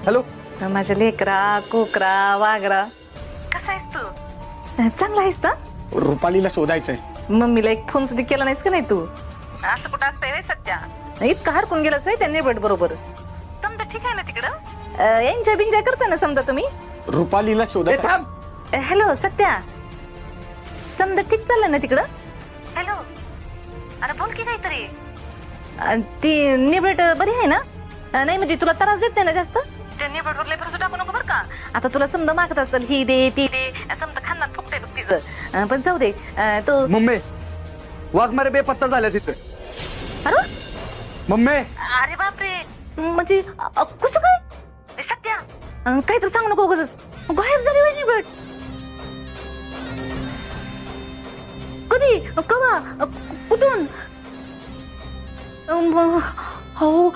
Hello. माझ्या लेकरा कोकरा वागरा कसा आहेस तू? चांगला आहेस ना? रुपालीला शोधायचंय. मम्मीला एक फोन सुद्धा केला नाहीस का नाही तू? असं कुठं असतंय रे सध्या? इतका हरकून गेलाच होय त्या नेबट बरोबर. समजा ठीक आहे ना तिकडं? एन्जॉय बिंजॉय करता ना समजा तुम्ही? रुपालीला शोधायचं. हॅलो सत्या, समजा ठीक चाललं ना तिकडं? हॅलो, अरे बोल की काहीतरी. ती निबट बरी आहे ना? नाही म्हणजे तुला त्रास देत नाही ना जास्त? त्या निबटवर लय भरोसा टाकू नको बरं का. आता तुला समजा मागत असेल ही दे ती दे, समजा खान्नात फुकते बघ तिचं. पण जाऊ दे. तो मम्मी, वाघमारे बेपत्ता झाल्या तिथं. अरे मम्मी, अरे बापरे, म्हणजे कसं काय? सत्या काहीतरी सांगू नको उगाच. गायब झाली वहिनी निबट. कधी कवा कुठून? हो